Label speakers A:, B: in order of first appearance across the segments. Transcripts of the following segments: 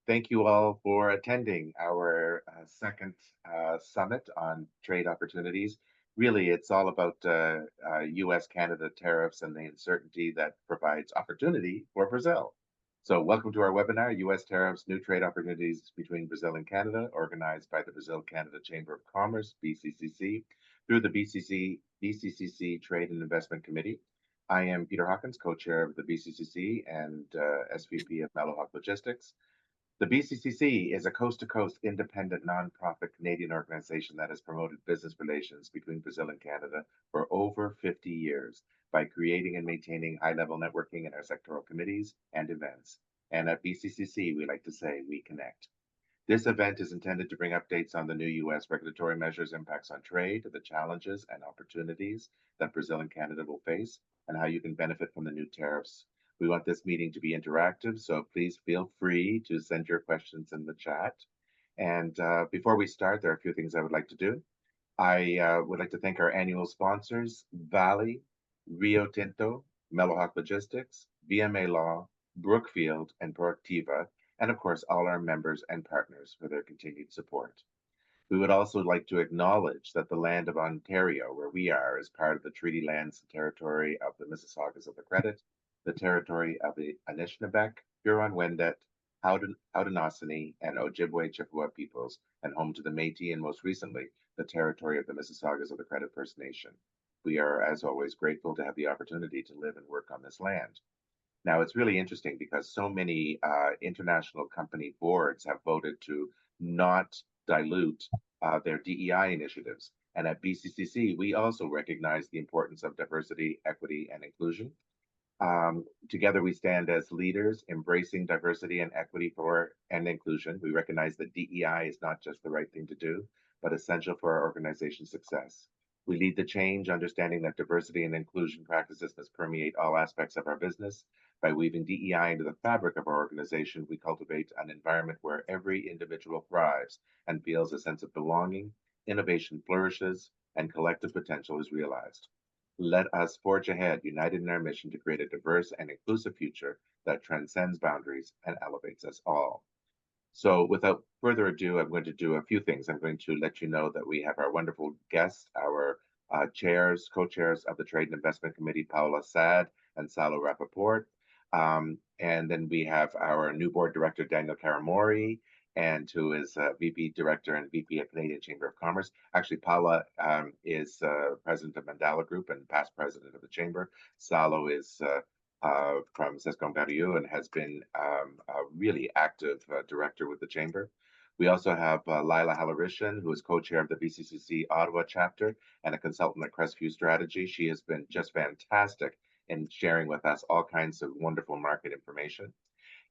A: Thank you all for attending our second summit on trade opportunities. Really, it's all about US Canada tariffs and the uncertainty that provides opportunity for Brazil. So, welcome to our webinar US Tariffs New Trade Opportunities Between Brazil and Canada, organized by the Brazil Canada Chamber of Commerce, BCCC, through the BCCC Trade and Investment Committee. I am Peter Hawkins, co-chair of the BCCC and SVP of Mellowhawk Logistics. The BCCC is a coast-to-coast independent nonprofit Canadian organization that has promoted business relations between Brazil and Canada for over 50 years by creating and maintaining high-level networking in our sectoral committees and events. And at BCCC, we like to say we connect. This event is intended to bring updates on the new U.S. regulatory measures, impacts on trade, the challenges and opportunities that Brazil and Canada will face, and how you can benefit from the new tariffs. We want this meeting to be interactive, so please feel free to send your questions in the chat. And before we start, there are a few things I would like to do. I would like to thank our annual sponsors, Valley, Rio Tinto, Mellowhawk Logistics, VMA Law, Brookfield, and Proactiva, and of course, all our members and partners for their continued support. We would also like to acknowledge that the land of Ontario, where we are, is part of the treaty lands and territory of the Mississaugas of the Credit, the territory of the Anishinaabeg, Huron-Wendat, Haudenosaunee, and Ojibwe Chippewa peoples, and home to the Métis and most recently, the territory of the Mississaugas of the Credit First Nation. We are, as always, grateful to have the opportunity to live and work on this land. Now, it's really interesting because so many international company boards have voted to not dilute their DEI initiatives. And at BCCC, we also recognize the importance of diversity, equity, and inclusion. Together, we stand as leaders embracing diversity and equity and inclusion. We recognize that DEI is not just the right thing to do, but essential for our organization's success. We lead the change, understanding that diversity and inclusion practices must permeate all aspects of our business. By weaving DEI into the fabric of our organization, we cultivate an environment where every individual thrives and feels a sense of belonging, innovation flourishes, and collective potential is realized. Let us forge ahead, united in our mission to create a diverse and inclusive future that transcends boundaries and elevates us all. So without further ado, I'm going to do a few things. I'm going to let you know that we have our wonderful guests, our co-chairs of the Trade and Investment Committee, Paula Sad and Salo Rappaport. And then we have our new board director, Daniel Karamori, and who is VP Director and VP of Canadian Chamber of Commerce. Actually, Paula is president of Mandala Group and past president of the Chamber. Salo is from Sescomberio and has been a really active director with the Chamber. We also have Lila Halarishan, who is co-chair of the BCCC Ottawa chapter and a consultant at Crestview Strategy. She has been just fantastic in sharing with us all kinds of wonderful market information.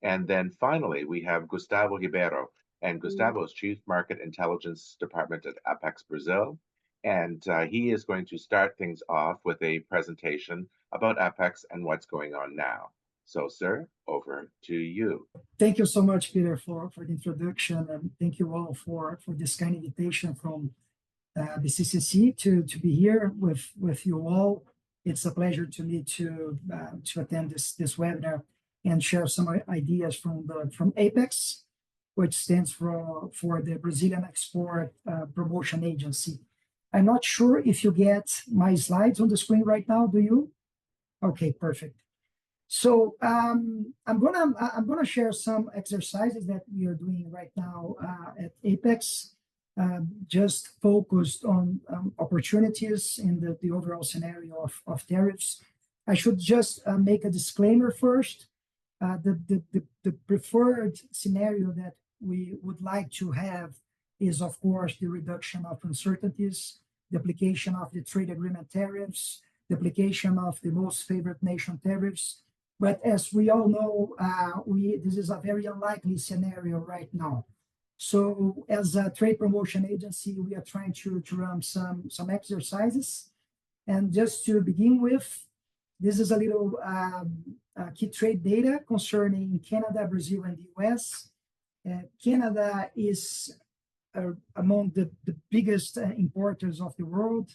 A: And then finally, we have Gustavo Ribeiro, and Gustavo is Chief Market Intelligence Department at Apex Brazil. And he is going to start things off with a presentation about Apex and what's going on now. So, sir, over to you.
B: Thank you so much, Peter, for the introduction, and thank you all for this kind invitation from the CCC to be here with you all. It's a pleasure to me to attend this webinar and share some ideas from Apex, which stands for the Brazilian Export Promotion Agency. I'm not sure if you get my slides on the screen right now. Do you? Okay, perfect. So I'm gonna share some exercises that we are doing right now at Apex, just focused on opportunities in the overall scenario of tariffs. I should just make a disclaimer first. The preferred scenario that we would like to have is, of course, the reduction of uncertainties, the application of the trade agreement tariffs, the application of the most favored nation tariffs. But as we all know, this is a very unlikely scenario right now. So as a trade promotion agency, we are trying to run some exercises. And just to begin with, this is a little key trade data concerning Canada, Brazil, and the US. Canada is among the biggest importers of the world.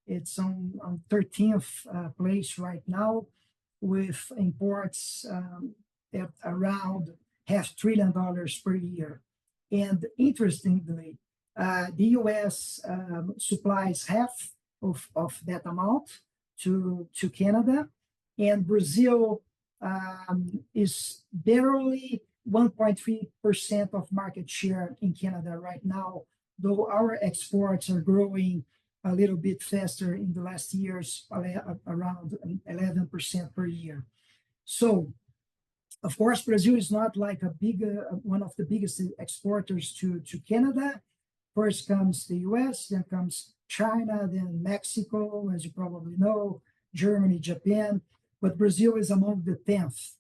B: It's on 13th place right now, with imports at around $500 billion per year. And interestingly, the US supplies half of that amount to Canada, and Brazil is barely 1.3% of market share in Canada right now, though our exports are growing a little bit faster in the last years, around 11% per year. So, of course, Brazil is not like one of the biggest exporters to Canada. First comes the US, then comes China, then Mexico, as you probably know, Germany, Japan, but Brazil is among the 10th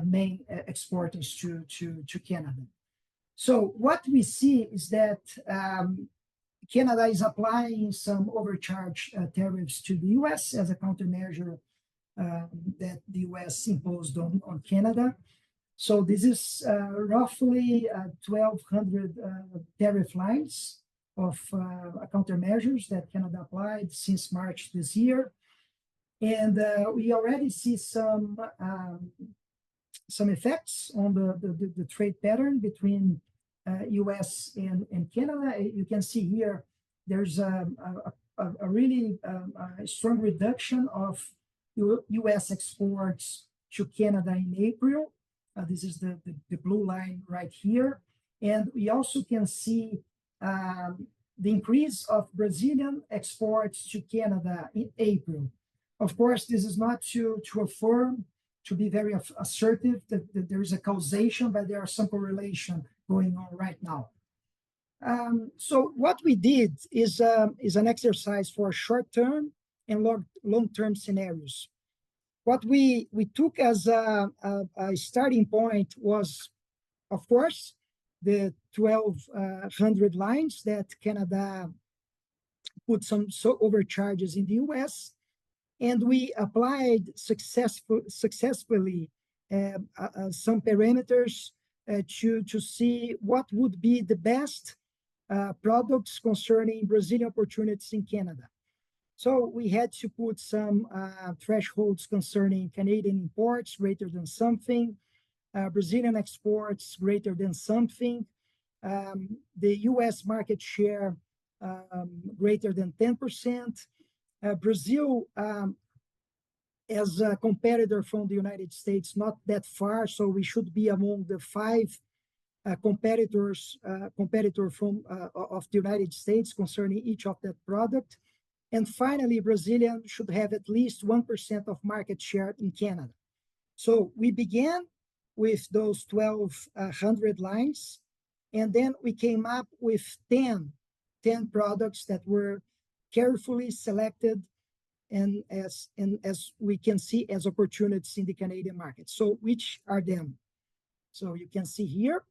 B: main exporters to Canada. So what we see is that Canada is applying some overcharge tariffs to the US as a countermeasure that the US imposed on Canada. So this is roughly 1,200 tariff lines of countermeasures that Canada applied since March this year. And we already see some effects on the trade pattern between US and Canada. You can see here, there's a really strong reduction of US exports to Canada in April. This is the blue line right here. And we also can see the increase of Brazilian exports to Canada in April. Of course, this is not to affirm, to be very assertive that there is a causation, but there are some correlation going on right now. So what we did is an exercise for short-term and long-term scenarios. What we took as a starting point was, of course, the 1,200 lines that Canada put some overcharges in the US, and we applied successfully some parameters to see what would be the best products concerning Brazilian opportunities in Canada. So we had to put some thresholds concerning Canadian imports greater than something, Brazilian exports greater than something, the US market share greater than 10%. Brazil, as a competitor from the United States, not that far, so we should be among the 5 competitor of the United States concerning each of that product. And finally, Brazilian should have at least 1% of market share in Canada. So we began with those 1,200 lines, and then we came up with 10 products that were carefully selected and as we can see as opportunities in the Canadian market. So which are them? So you can see here,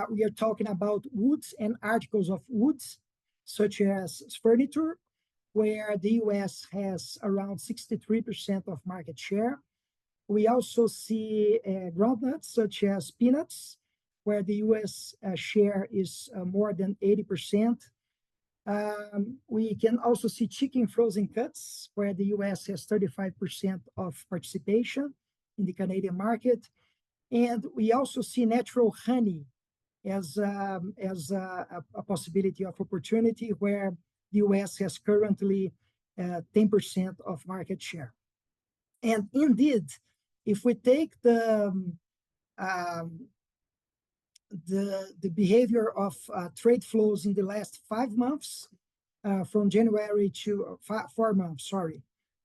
B: we are talking about woods and articles of woods, such as furniture, where the US has around 63% of market share. We also see groundnuts, such as peanuts, where the US share is more than 80%. We can also see chicken frozen cuts, where the US has 35% of participation in the Canadian market. And we also see natural honey as a possibility of opportunity, where the US has currently 10% of market share. And indeed, if we take the behavior of trade flows in the last 5 months, from January to 4 months,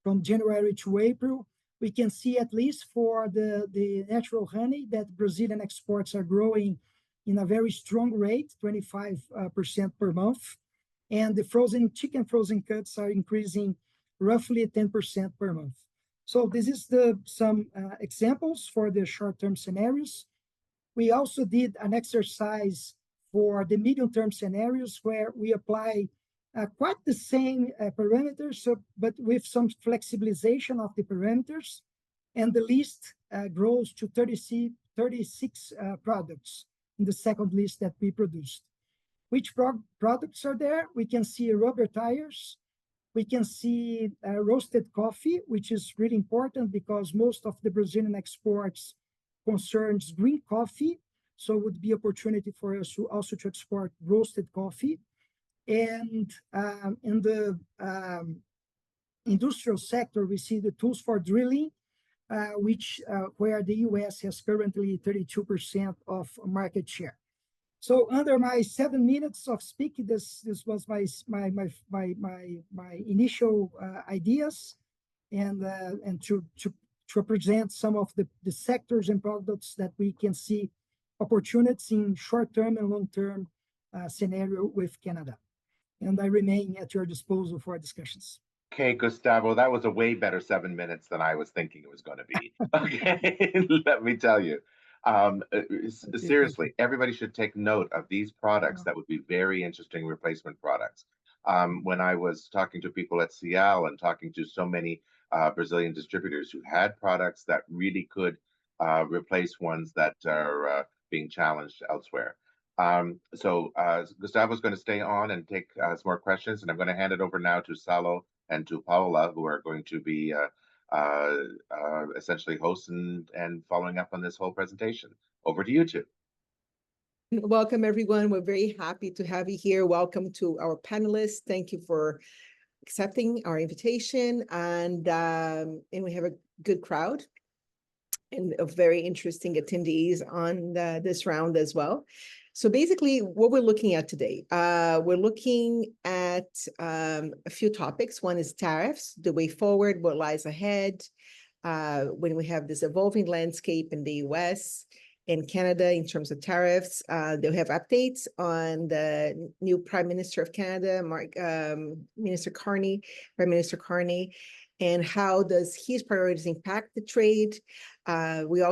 B: from January to April, we can see, at least for the natural honey, that Brazilian exports are growing in a very strong rate, 25% per month. And the chicken frozen cuts are increasing roughly 10% per month. So this is some examples for the short-term scenarios. We also did an exercise for the medium-term scenarios, where we apply quite the same parameters, but with some flexibilization of the parameters. And the list grows to 36 products in the second list that we produced. Which products are there? We can see rubber tires, we can see roasted coffee, which is really important because most of the Brazilian exports concerns green coffee. So it would be opportunity for us to also to export roasted coffee. And in the industrial sector, we see the tools for drilling, where the US has currently 32% of market share. So under my 7 minutes of speaking, this was my initial ideas, and to present some of the sectors and products that we can see opportunities in short-term and long-term scenario with Canada. And I remain at your disposal for discussions.
A: Okay, Gustavo, that was a way better 7 minutes than I was thinking it was going to be. Okay, let me tell you.
B: Okay, thank you.
A: Seriously, everybody should take note of these products that would be very interesting replacement products. When I was talking to people at Cial and talking to so many Brazilian distributors who had products that really could replace ones that are being challenged elsewhere. Gustavo's going to stay on and take some more questions, and I'm going to hand it over now to Salo and to Paola, who are going to be essentially hosts and following up on this whole presentation. Over to you two.
C: Welcome, everyone. We're very happy to have you here. Welcome to our panelists. Thank you for accepting our invitation. And we have a good crowd and of very interesting attendees on this round as well. So basically, what we're looking at today, we're looking at a few topics. One is tariffs, the way forward, what lies ahead, when we have this evolving landscape in the US and Canada in terms of tariffs. They'll have updates on the new Prime Minister of Canada, Prime Minister Carney, and how does his priorities impact the trade. We're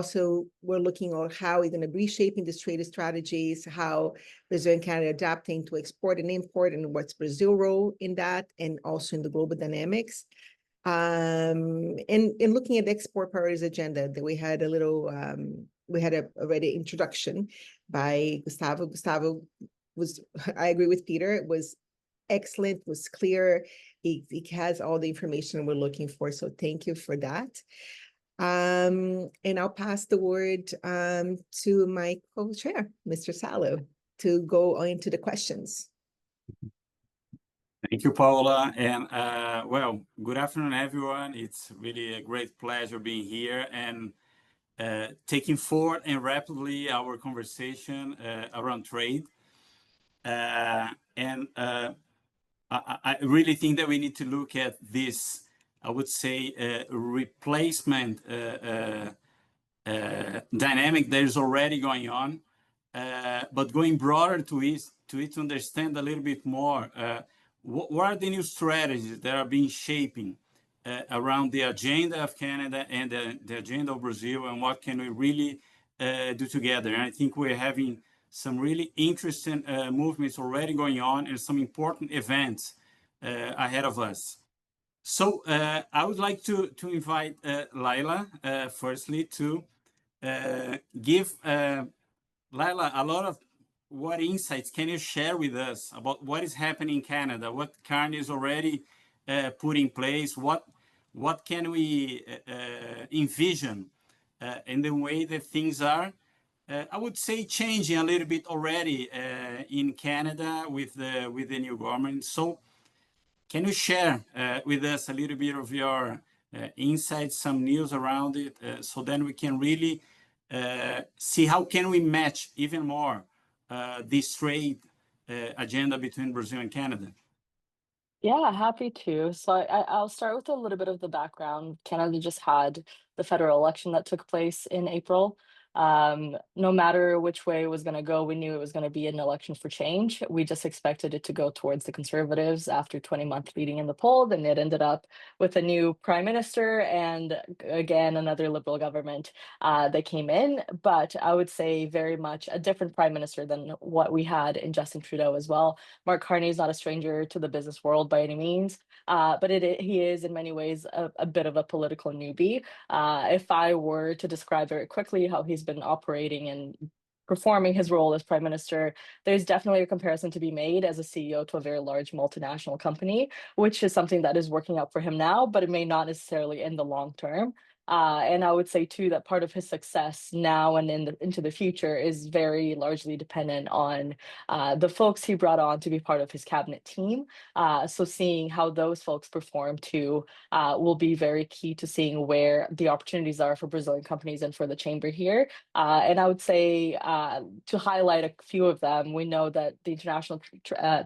C: looking at how we're going to be reshaping these trade strategies, how Brazil and Canada adapting to export and import, and what's Brazil's role in that, and also in the global dynamics. And looking at the export priorities agenda, that we had already introduction by Gustavo. Gustavo was, I agree with Peter, it was excellent, was clear. It has all the information we're looking for. So thank you for that. And I'll pass the word to my co-chair, Mr. Salo, to go into the questions.
D: Thank you, Paola. And well, good afternoon, everyone. It's really a great pleasure being here and taking forward and rapidly our conversation around trade. I really think that we need to look at this, I would say, replacement dynamic that is already going on, but going broader to it to understand a little bit more what are the new strategies that are being shaping around the agenda of Canada and the agenda of Brazil, and what can we really do together. And I think we're having some really interesting movements already going on and some important events ahead of us. So I would like to invite Laila, firstly, to give Laila a lot of what insights can you share with us about what is happening in Canada, what Carney is already put in place, what can we envision in the way that things are, I would say, changing a little bit already in Canada with the new government. So can you share with us a little bit of your insights, some news around it, so then we can really see how can we match even more this trade agenda between Brazil and Canada?
E: Yeah, happy to. So I'll start with a little bit of the background. Canada just had the federal election that took place in April. No matter which way it was going to go, we knew it was going to be an election for change. We just expected it to go towards the Conservatives after 20-month leading in the poll. And it ended up with a new prime minister and, again, another Liberal government that came in. But I would say very much a different prime minister than what we had in Justin Trudeau as well. Mark Carney is not a stranger to the business world by any means, but he is in many ways a bit of a political newbie. If I were to describe very quickly how he's been operating and performing his role as Prime Minister, there's definitely a comparison to be made as a CEO to a very large multinational company, which is something that is working out for him now, but it may not necessarily in the long term. And I would say too that part of his success now and into the future is very largely dependent on the folks he brought on to be part of his cabinet team. So seeing how those folks perform too will be very key to seeing where the opportunities are for Brazilian companies and for the chamber here. And I would say to highlight a few of them, we know that the International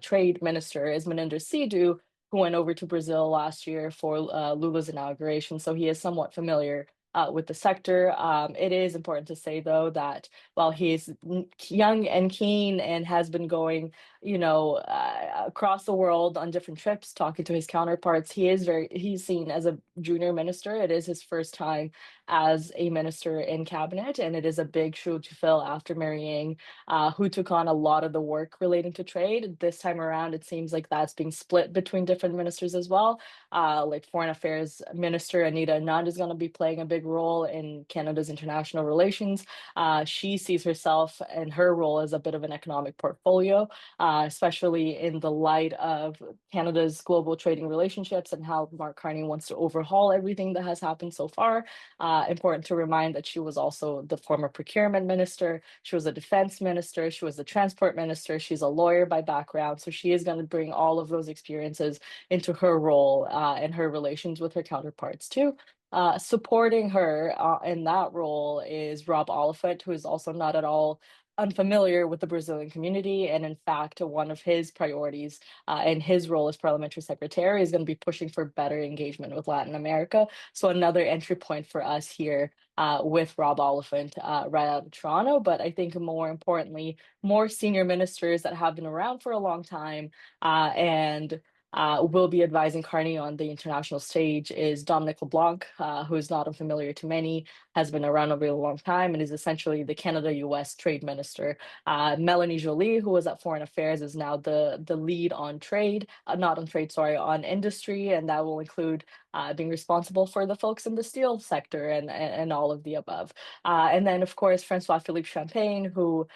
E: Trade Minister is Meninder Sidu, who went over to Brazil last year for Lula's inauguration. So he is somewhat familiar with the sector. It is important to say, though, that while he is young and keen and has been going, across the world on different trips, talking to his counterparts, he's seen as a junior minister. It is his first time as a minister in cabinet, and it is a big shoe to fill after marrying who took on a lot of the work relating to trade. This time around, it seems like that's being split between different ministers as well. Like Foreign Affairs Minister Anita Anand is going to be playing a big role in Canada's international relations. She sees herself and her role as a bit of an economic portfolio, especially in the light of Canada's global trading relationships and how Mark Carney wants to overhaul everything that has happened so far. Important to remind that she was also the former procurement minister. She was a defense minister. She was the transport minister. She's a lawyer by background. So she is going to bring all of those experiences into her role and her relations with her counterparts too. Supporting her in that role is Rob Oliphant, who is also not at all unfamiliar with the Brazilian community. And in fact, one of his priorities in his role as parliamentary secretary is going to be pushing for better engagement with Latin America. So another entry point for us here with Rob Oliphant right out of Toronto. But I think more importantly, more senior ministers that have been around for a long time and will be advising Carney on the international stage is Dominic LeBlanc, who is not unfamiliar to many, has been around over a long time and is essentially the Canada-US trade minister. Melanie Joly, who was at Foreign Affairs, is now the lead on trade, not on trade, sorry, on industry, and that will include being responsible for the folks in the steel sector and all of the above. And then, of course, Francois-Philippe Champagne, who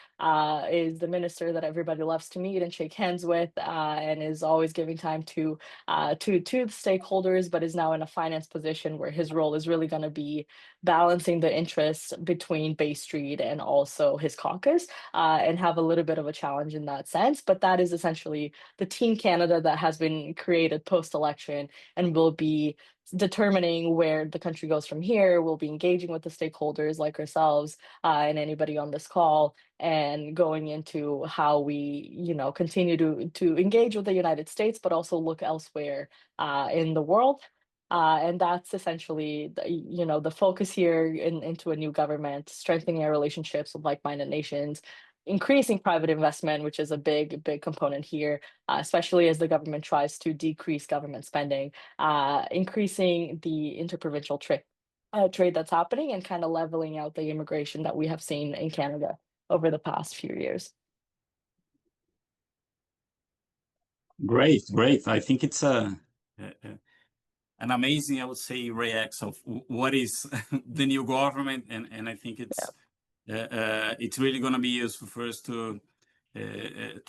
E: is the minister that everybody loves to meet and shake hands with and is always giving time to the stakeholders, but is now in a finance position where his role is really going to be balancing the interests between Bay Street and also his caucus and have a little bit of a challenge in that sense. But that is essentially the Team Canada that has been created post-election and will be determining where the country goes from here. We'll be engaging with the stakeholders like ourselves and anybody on this call and going into how we, continue to engage with the United States, but also look elsewhere in the world. And that's essentially, the focus here into a new government, strengthening our relationships with like-minded nations, increasing private investment, which is a big component here, especially as the government tries to decrease government spending, increasing the interprovincial trade that's happening and kind of leveling out the immigration that we have seen in Canada over the past few years.
D: Great. I think it's an amazing, I would say, reacts of what is the new government, and I think it's really going to be useful for us to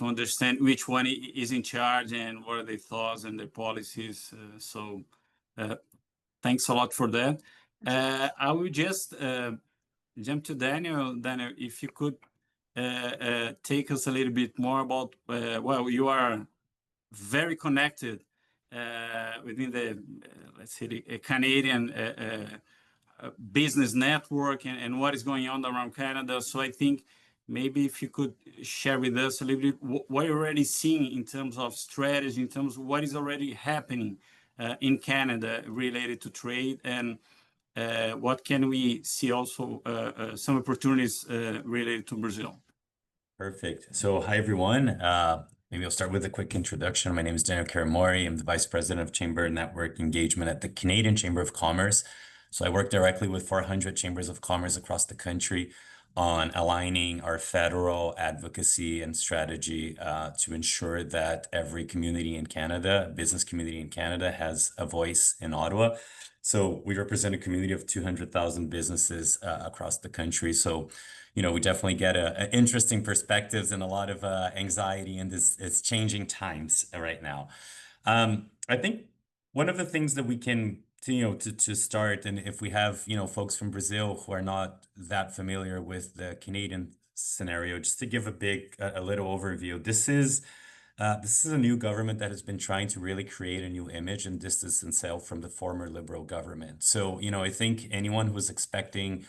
D: understand which one is in charge and what are their thoughts and their policies. So thanks a lot for that. I will just jump to Daniel. Daniel, if you could take us a little bit more about, you are very connected within the, let's say, the Canadian business network and what is going on around Canada. So I think maybe if you could share with us a little bit what you're already seeing in terms of strategy, in terms of what is already happening in Canada related to trade, and what can we see also some opportunities related to Brazil.
F: Perfect. So hi, everyone. Maybe I'll start with a quick introduction. My name is Daniel Karamori. I'm the Vice President of Chamber Network Engagement at the Canadian Chamber of Commerce. So I work directly with 400 chambers of commerce across the country. on aligning our federal advocacy and strategy to ensure that every community in Canada, business community in Canada, has a voice in Ottawa. So we represent a community of 200,000 businesses across the country. So, we definitely get a interesting perspectives and a lot of anxiety in this changing times right now. I think one of the things that we can to start, and if we have folks from Brazil who are not that familiar with the Canadian scenario, just to give a little overview. This is a new government that has been trying to really create a new image and distance itself from the former Liberal government. So, I think anyone who was expecting,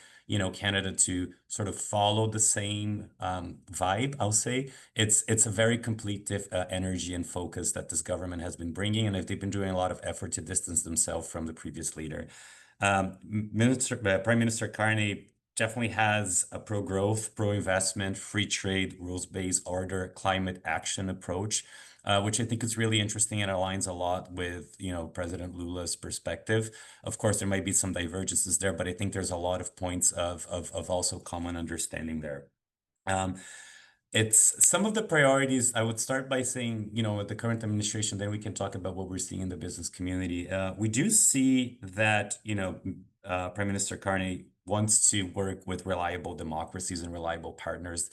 F: Canada to sort of follow the same vibe, I'll say, it's a very complete energy and focus that this government has been bringing, and they've been doing a lot of effort to distance themselves from the previous leader. Prime Minister Carney definitely has a pro-growth, pro-investment, free trade, rules-based order, climate action approach, which I think is really interesting and aligns a lot with, President Lula's perspective. Of course, there might be some divergences there, but I think there's a lot of points of also common understanding there. It's some of the priorities. I would start by saying, with the current administration, then we can talk about what we're seeing in the business community. We do see that, Prime Minister Carney wants to work with reliable democracies and reliable partners,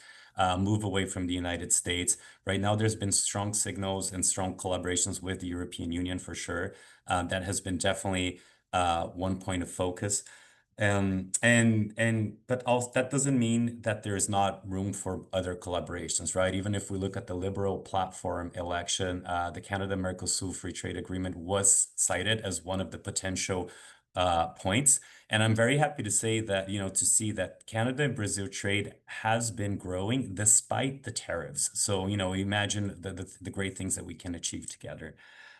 F: move away from the United States. Right now, there's been strong signals and strong collaborations with the European Union for sure. That has been definitely one point of focus. But also that doesn't mean that there's not room for other collaborations, right? Even if we look at the Liberal platform election, the Canada-Mercosur Free Trade Agreement was cited as one of the potential points. And I'm very happy to say that, to see that Canada and Brazil trade has been growing despite the tariffs. So, imagine the great things that we can achieve together.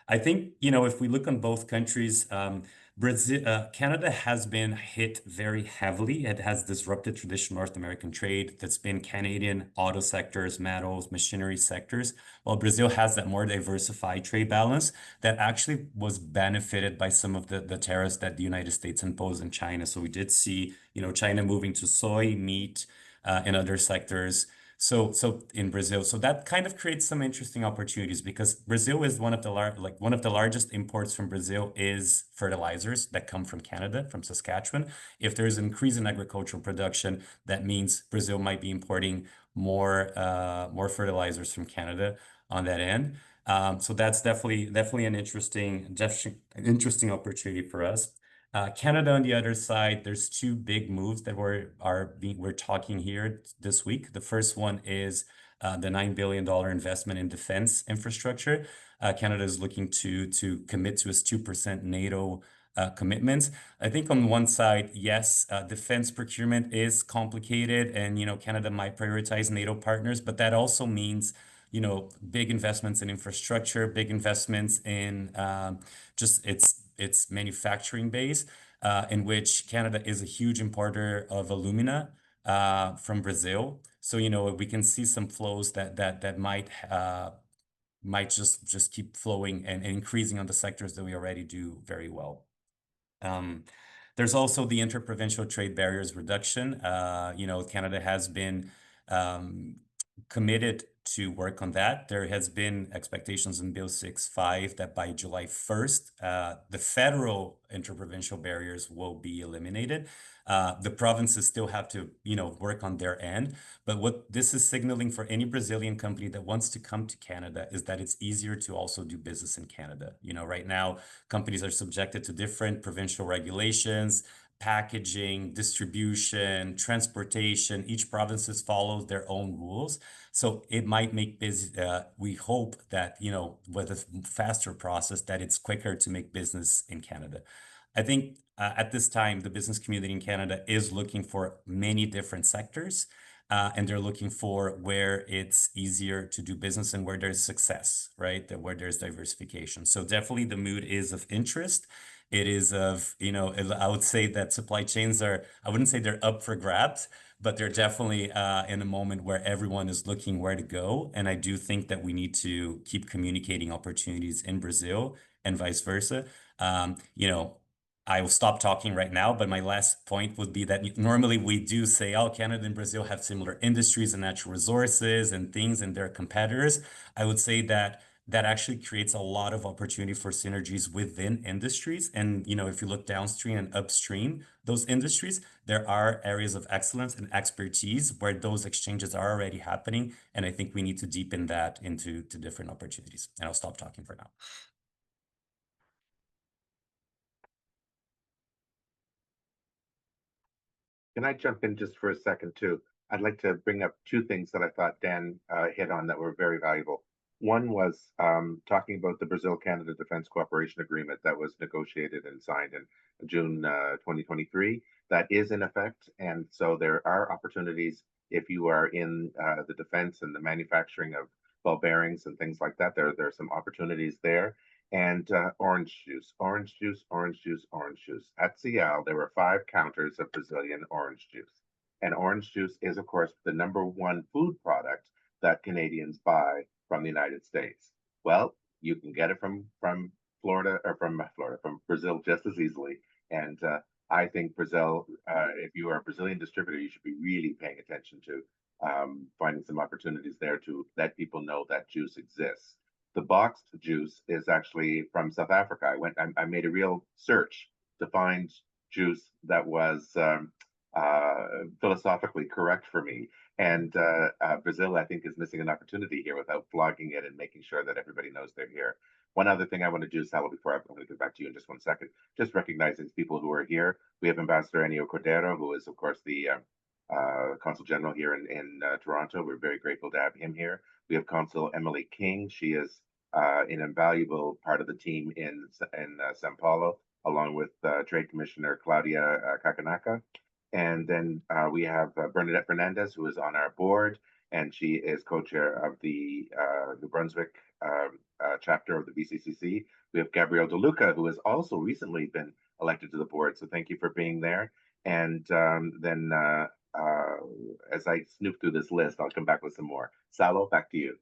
F: I think, if we look on both countries, Canada has been hit very heavily. It has disrupted traditional North American trade. That's been Canadian auto sectors, metals, machinery sectors, while Brazil has that more diversified trade balance that actually was benefited by some of the tariffs that the United States imposed in China. So we did see, China moving to soy, meat, and other sectors. So in Brazil, so that kind of creates some interesting opportunities because Brazil is one of the largest imports from Brazil is fertilizers that come from Canada, from Saskatchewan. If there's an increase in agricultural production, that means Brazil might be importing more fertilizers from Canada on that end. So that's definitely an interesting opportunity for us. Canada on the other side, there's two big moves that we're talking here this week. The first one is the $9 billion investment in defense infrastructure. Canada is looking to commit to its 2% NATO commitments. I think on one side, yes, defense procurement is complicated, and Canada might prioritize NATO partners, but that also means big investments in infrastructure, big investments in just its manufacturing base, in which Canada is a huge importer of alumina from Brazil. So we can see some flows that might just keep flowing and increasing on the sectors that we already do very well. There's also the interprovincial trade barriers reduction. Canada has been committed to work on that. There has been expectations in Bill 6.5 that by July 1st, the federal interprovincial barriers will be eliminated. The provinces still have to, work on their end. But what this is signaling for any Brazilian company that wants to come to Canada is that it's easier to also do business in Canada. Right now, companies are subjected to different provincial regulations, packaging, distribution, transportation. Each provinces follows their own rules. So it might make we hope that, with a faster process, that it's quicker to make business in Canada. I think at this time, the business community in Canada is looking for many different sectors, and they're looking for where it's easier to do business and where there's success, right? Where there's diversification. So definitely the mood is of interest. It is of, I would say that supply chains I wouldn't say they're up for grabs, but they're definitely in a moment where everyone is looking where to go. And I do think that we need to keep communicating opportunities in Brazil and vice versa. I will stop talking right now, but my last point would be that normally we do say, oh, Canada and Brazil have similar industries and natural resources and things, and they're competitors. I would say that that actually creates a lot of opportunity for synergies within industries. And, if you look downstream and upstream, those industries, there are areas of excellence and expertise where those exchanges are already happening. And I think we need to deepen that into different opportunities. And I'll stop talking for now.
A: Can I jump in just for a second too? I'd like to bring up two things that I thought Dan hit on that were very valuable. One was talking about the Brazil-Canada Defense Cooperation Agreement that was negotiated and signed in June 2023. That is in effect, and so there are opportunities if you are in the defense and the manufacturing of ball bearings and things like that. There are some opportunities there. And orange juice, orange juice, orange juice, orange juice. At CL, there were 5 counters of Brazilian orange juice. And orange juice is, of course, the #1 food product that Canadians buy from the United States. Well, you can get it from Florida or from Brazil just as easily. And I think Brazil, if you are a Brazilian distributor, you should be really paying attention to finding some opportunities there to let people know that juice exists. The boxed juice is actually from South Africa. I made a real search to find juice that was philosophically correct for me. And Brazil, I think, is missing an opportunity here without flogging it and making sure that everybody knows they're here. One other thing I want to do, Salo, before I'm going to get back to you in just 1 second, just recognizing people who are here. We have Ambassador Ennio Cordeiro, who is, of course, the Consul General here in Toronto. We're very grateful to have him here. We have Consul Emily King. She is an invaluable part of the team in Sao Paulo, along with Trade Commissioner Claudia Kakanaka. And then we have Bernadette Fernandez, who is on our board, and she is co-chair of the New Brunswick chapter of the BCCC. We have Gabrielle DeLuca, who has also recently been elected to the board, so thank you for being there. And then as I snoop through this list, I'll come back with some more. Salo, back to you.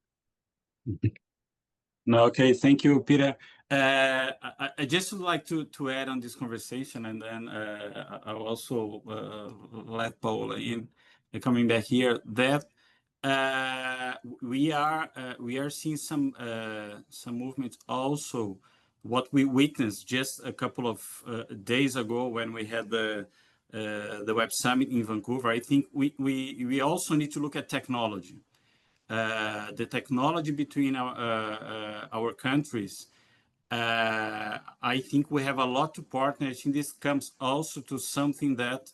D: No, okay, thank you, Peter. I just would like to add on this conversation, and then I'll also let Paula in, coming back here, that we are seeing some movements also. What we witnessed just a couple of days ago when we had the Web Summit in Vancouver, I think we also need to look at technology. The technology between our countries, I think we have a lot to partner. I think this comes also to something that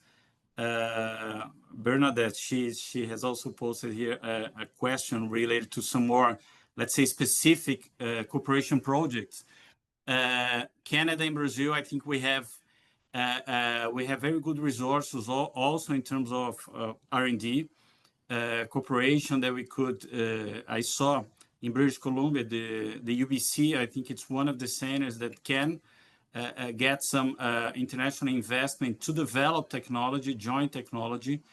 D: Bernadette, she has also posted here a question related to some more, let's say, specific cooperation projects. Canada and Brazil, I think we have very good resources also in terms of R&D. Cooperation that we could, I saw in British Columbia, the UBC, I think it's one of the centers that can get some international investment to develop technology, joint technology.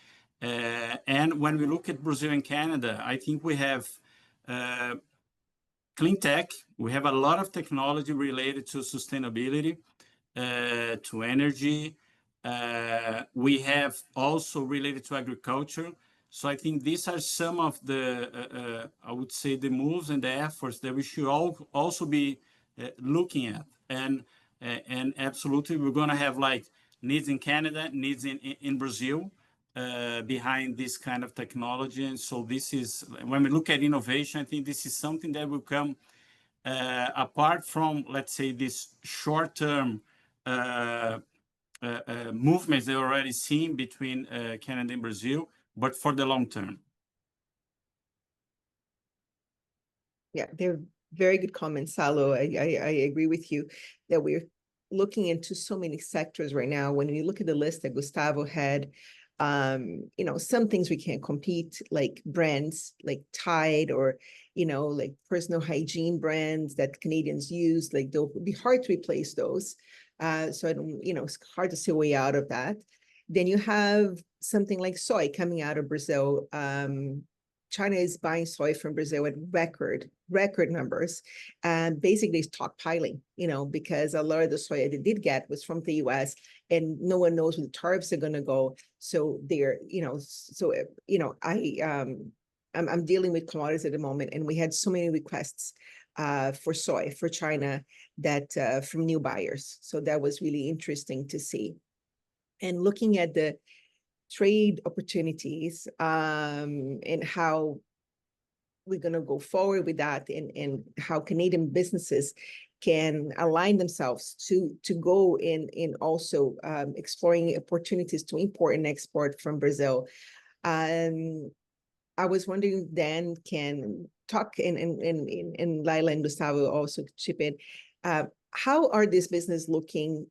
D: And when we look at Brazil and Canada, I think we have clean tech. We have a lot of technology related to sustainability, to energy. We have also related to agriculture. So I think these are some of the, I would say, the moves and the efforts that we should also be looking at. And absolutely, we're going to have like needs in Canada, needs in Brazil behind this kind of technology. And so this is, when we look at innovation, I think this is something that will come apart from, let's say, this short-term movements they're already seen between Canada and Brazil, but for the long term.
C: Yeah, they're very good comments, Salo. I agree with you that we're looking into so many sectors right now. When you look at the list that Gustavo had, some things we can't compete, like brands like Tide or, like personal hygiene brands that Canadians use, like they'll be hard to replace those. So I don't, it's hard to see a way out of that. Then you have something like soy coming out of Brazil. China is buying soy from Brazil at record numbers, and basically stockpiling, because a lot of the soy they did get was from the US, and no one knows where the tariffs are going to go. So they're, I'm dealing with commodities at the moment, and we had so many requests for soy for China that from new buyers. So that was really interesting to see. And looking at the trade opportunities and how we're going to go forward with that, and how Canadian businesses can align themselves to go in also exploring opportunities to import and export from Brazil. I was wondering, Dan can talk, and Laila and Gustavo also chip in. How are these businesses looking,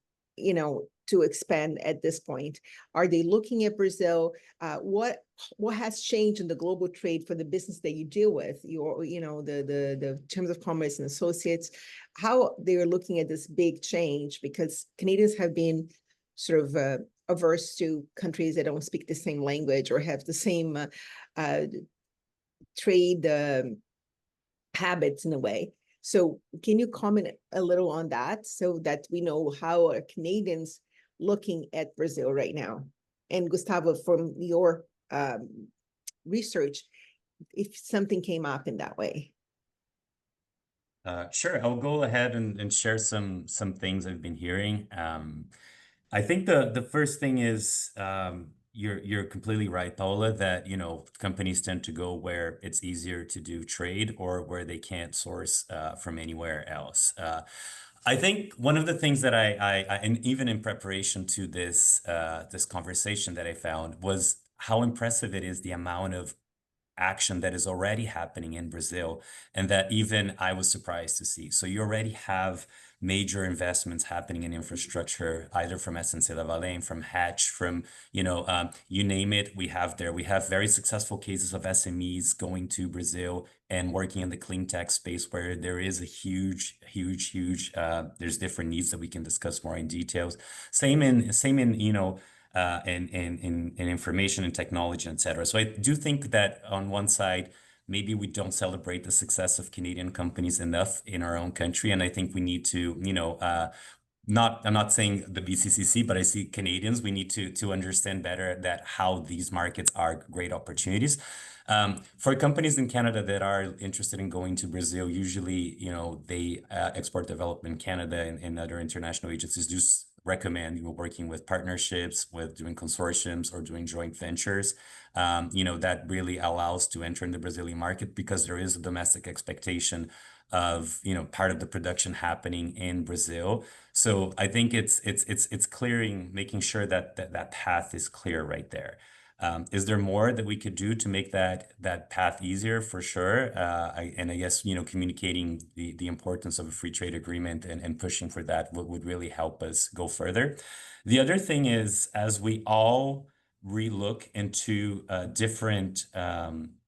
C: to expand at this point? Are they looking at Brazil? What has changed in the global trade for the business that you deal with? The Chambers of Commerce and Associates, how they are looking at this big change, because Canadians have been sort of averse to countries that don't speak the same language or have the same trade habits in a way. So can you comment a little on that, so that we know how are Canadians looking at Brazil right now? And Gustavo, from your research, if something came up in that way.
F: Sure, I'll go ahead and share some things I've been hearing. I think the first thing is you're completely right, Paula, that companies tend to go where it's easier to do trade or where they can't source from anywhere else. I think one of the things that I and even in preparation to this this conversation that I found was how impressive it is, the amount of action that is already happening in Brazil, and that even I was surprised to see. So you already have major investments happening in infrastructure, either from SNC-Lavalin, from Hatch, from, you name it, we have there. We have very successful cases of SMEs going to Brazil and working in the clean tech space, where there is a huge, there's different needs that we can discuss more in details. Same in, in information and technology, etc. So I do think that on one side, maybe we don't celebrate the success of Canadian companies enough in our own country. And I think we need to, I'm not saying the BCCC, but I see Canadians, we need to understand better that how these markets are great opportunities. For companies in Canada that are interested in going to Brazil, usually, they Export Development Canada and other international agencies do recommend working with partnerships, with doing consortiums or doing joint ventures, that really allows to enter in the Brazilian market, because there is a domestic expectation of, part of the production happening in Brazil. So I think it's clearing, making sure that path is clear right there. Is there more that we could do to make that path easier? For sure. I guess, communicating the importance of a free trade agreement and pushing for that would really help us go further. The other thing is, as we all relook into different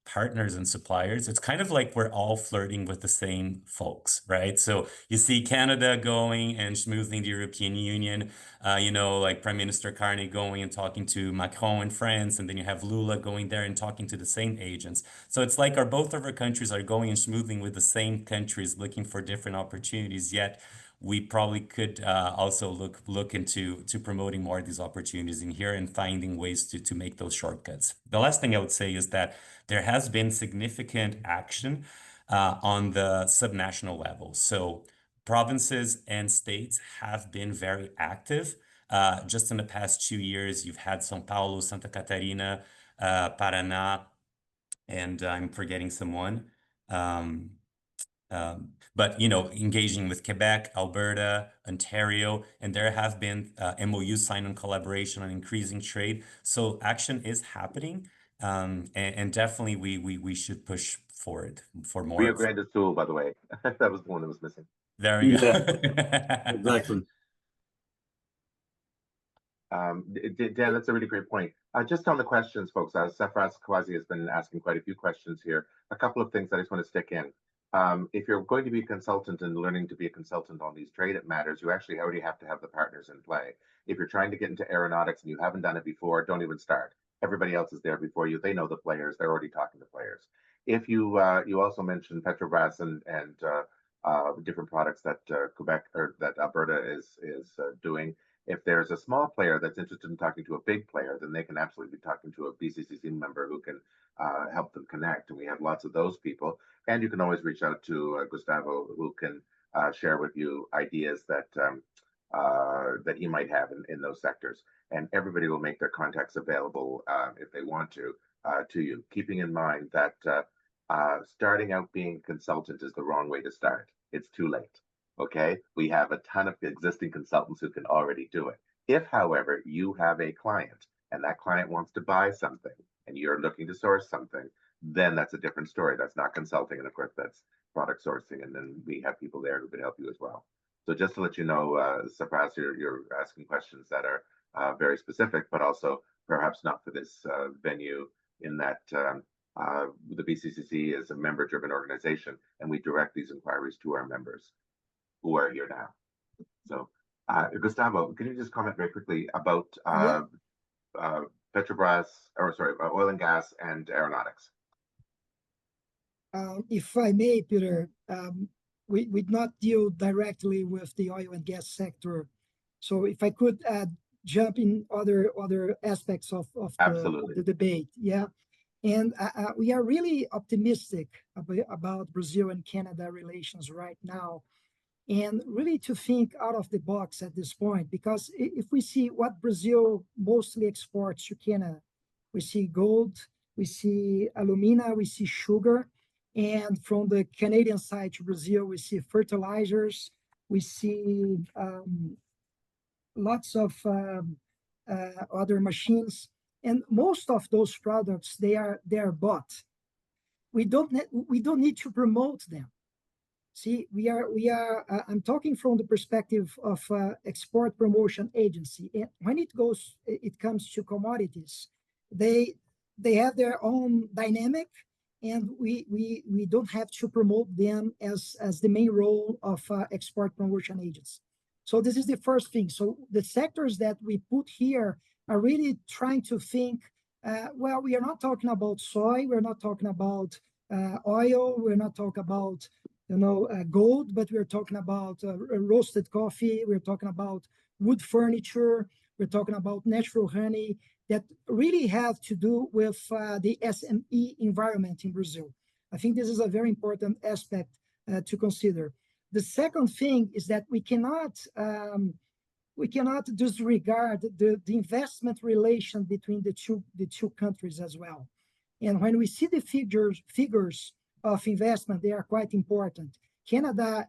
F: partners and suppliers, it's kind of like we're all flirting with the same folks, right? So you see Canada going and smoothing the European Union, like Prime Minister Carney going and talking to Macron in France, and then you have Lula going there and talking to the same agents. So it's like both of our countries are going and smoothing with the same countries, looking for different opportunities, yet we probably could also look into promoting more of these opportunities in here and finding ways to make those shortcuts. The last thing I would say is that there has been significant action on the subnational level. So provinces and states have been very active. Just in the past 2 years, you've had São Paulo, Santa Catarina, Paraná, and I'm forgetting someone. But engaging with Quebec, Alberta, Ontario, and there have been MOUs signed on collaboration on increasing trade. So action is happening, and definitely we should push forward for more.
A: Rio Grande do Sul, by the way, that was the one that was missing.
F: There we go.
G: Exactly.
A: Dan, that's a really great point. Just on the questions, folks, Sefras Kawazi has been asking quite a few questions here. A couple of things that I just want to stick in. If you're going to be a consultant and learning to be a consultant on these trade matters, you actually already have to have the partners in play. If you're trying to get into aeronautics and you haven't done it before, don't even start. everybody else is there before you. They know the players. They're already talking to players. If you you also mentioned Petrobras and different products that Quebec or that Alberta is doing. If there's a small player that's interested in talking to a big player, then they can absolutely be talking to a BCCC member who can help them connect. And we have lots of those people. And you can always reach out to Gustavo, who can share with you ideas that he might have in those sectors. And everybody will make their contacts available if they want to you, keeping in mind that starting out being a consultant is the wrong way to start. It's too late. Okay, we have a ton of existing consultants who can already do it. If, however, you have a client and that client wants to buy something and you're looking to source something, then that's a different story. That's not consulting. And of course, that's product sourcing. And then we have people there who can help you as well. So just to let you know, Sapras, you're asking questions that are very specific, but also perhaps not for this venue in that the BCCC is a member-driven organization, and we direct these inquiries to our members who are here now. So, Gustavo, can you just comment very quickly about Petrobras, or sorry, oil and gas and aeronautics?
B: If I may, Peter, we not deal directly with the oil and gas sector. So if I could jump in other aspects of the debate, yeah. And we are really optimistic about Brazil and Canada relations right now, and really to think out of the box at this point, because if we see what Brazil mostly exports to Canada, we see gold, we see alumina, we see sugar, and from the Canadian side to Brazil, we see fertilizers, we see lots of other machines. And most of those products, they are bought. We don't need to promote them. See, I'm talking from the perspective of export promotion agency. And when it comes to commodities, they have their own dynamic, and we don't have to promote them as the main role of export promotion agents. So this is the first thing. So the sectors that we put here are really trying to think, well, we are not talking about soy, we're not talking about oil, we're not talking about gold, but we're talking about roasted coffee, we're talking about wood furniture, we're talking about natural honey that really have to do with the SME environment in Brazil. I think this is a very important aspect to consider. The second thing is that we cannot disregard the investment relation between the two countries as well. And when we see the figures of investment, they are quite important. Canada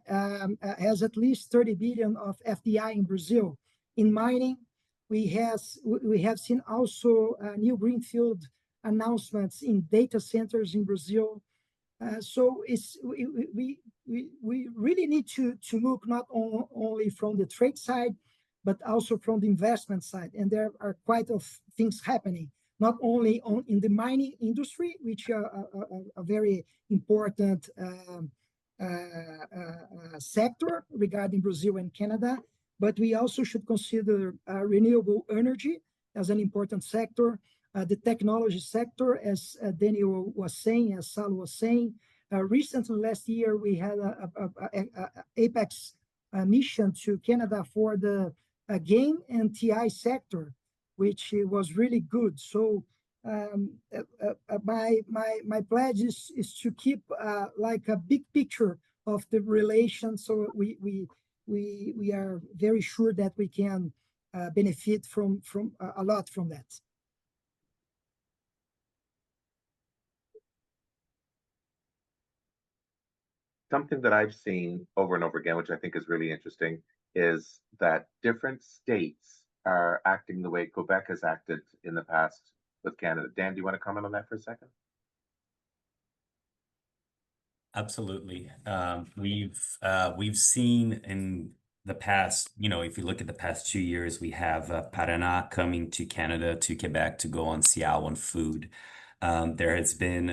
B: has at least 30 billion of FDI in Brazil. In mining, we have seen also new greenfield announcements in data centers in Brazil. So we really need to look not only from the trade side, but also from the investment side. And there are quite of things happening, not only in the mining industry, which are a very important sector regarding Brazil and Canada, but we also should consider renewable energy as an important sector, the technology sector, as Daniel was saying, as Sal was saying. Recently, last year, we had an Apex mission to Canada for the game and TI sector, which was really good. So my pledge is to keep like a big picture of the relation. So we are very sure that we can benefit from a lot from that.
A: Something that I've seen over and over again, which I think is really interesting, is that different states are acting the way Quebec has acted in the past with Canada. Dan, do you want to comment on that for a second?
F: Absolutely. We've seen in the past, if you look at the past 2 years, we have Paraná coming to Canada, to Quebec, to go on Ciao on food. There has been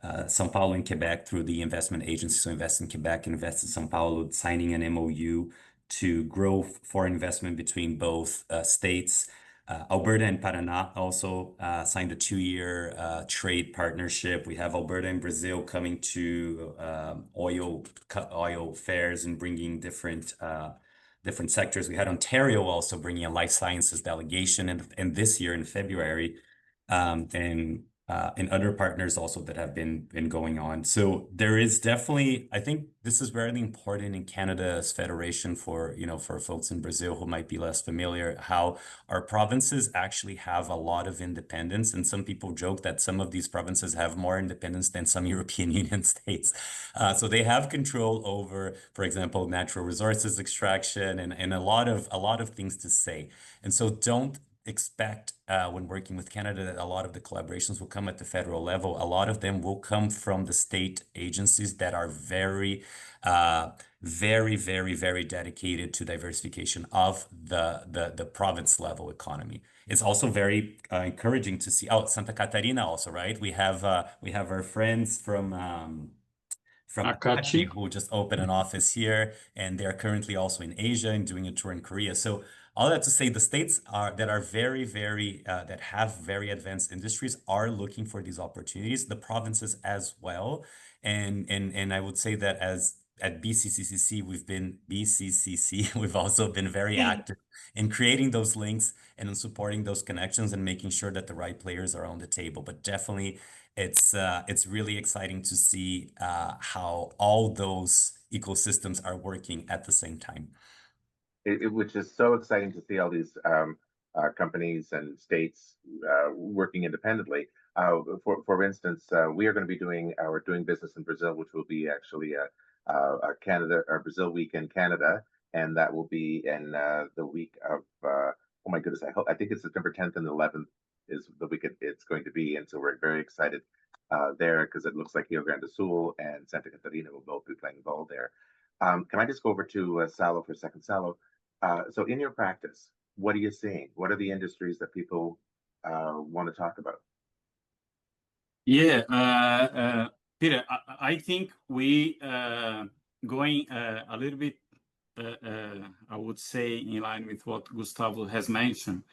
F: São Paulo and Quebec through the investment agency, so Invest in Quebec, Invest in São Paulo, signing an MOU to grow foreign investment between both states. Alberta and Paraná also signed a 2-year trade partnership. We have Alberta and Brazil coming to oil fairs and bringing different sectors. We had Ontario also bringing a life sciences delegation, and this year in February, and other partners also that have been going on. So there is definitely, I think this is very important in Canada's federation for, for folks in Brazil who might be less familiar, how our provinces actually have a lot of independence. And some people joke that some of these provinces have more independence than some European Union states. So they have control over, for example, natural resources extraction and a lot of things to say. And so don't expect when working with Canada that a lot of the collaborations will come at the federal level. A lot of them will come from the state agencies that are very, very dedicated to diversification of the province level economy. It's also very encouraging to see. Oh, Santa Catarina also, right? We have our friends from
D: Akachi.
F: who just opened an office here, and they're currently also in Asia and doing a tour in Korea. So all that to say, the states that are very, that have very advanced industries are looking for these opportunities. The provinces as well, and I would say that at BCCC, we've also been very active in creating those links and in supporting those connections and making sure that the right players are on the table. But definitely, it's really exciting to see how all those ecosystems are working at the same time.
A: Which is so exciting to see all these companies and states working independently. For instance, we are going to be doing business in Brazil, which will be actually a Canada or Brazil week in Canada, and that will be in the week of oh my goodness, I think it's September 10th and 11th is the week it's going to be, and so we're very excited there because it looks like Rio Grande do Sul and Santa Catarina will both be playing ball there. Can I just go over to Salo for a second? Salo, so in your practice, what are you seeing? What are the industries that people want to talk about?
D: Yeah, Peter, I think we going a little bit, I would say, in line with what Gustavo has mentioned.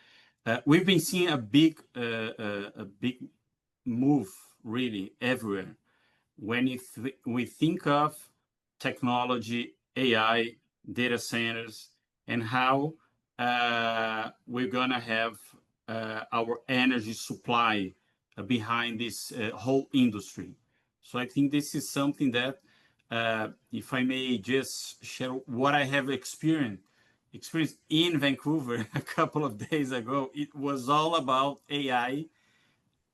D: We've been seeing a big move really everywhere. When we think of technology, AI, data centers, and how we're going to have our energy supply behind this whole industry. So I think this is something that, if I may just share what I have experienced in Vancouver a couple of days ago, it was all about AI,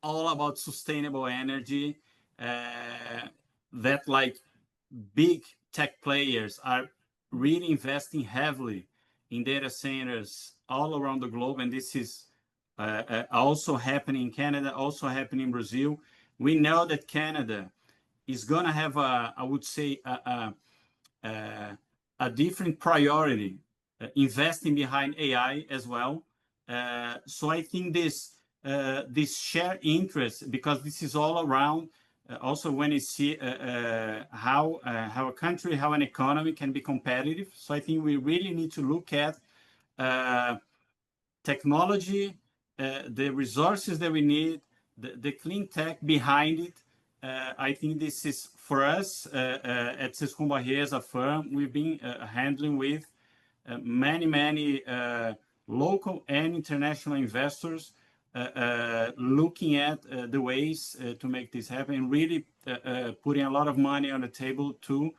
D: all about sustainable energy, that like big tech players are really investing heavily in data centers all around the globe. And this is also happening in Canada, also happening in Brazil. We know that Canada is going to have I would say, a different priority, investing behind AI as well. So I think this shared interest, because this is all around, also when you see how a country, how an economy can be competitive. So I think we really need to look at technology, the resources that we need, the clean tech behind it. I think this is, for us, at Sescom Barrier as a firm, we've been handling with many local and international investors, looking at the ways to make this happen, and really putting a lot of money on the table to,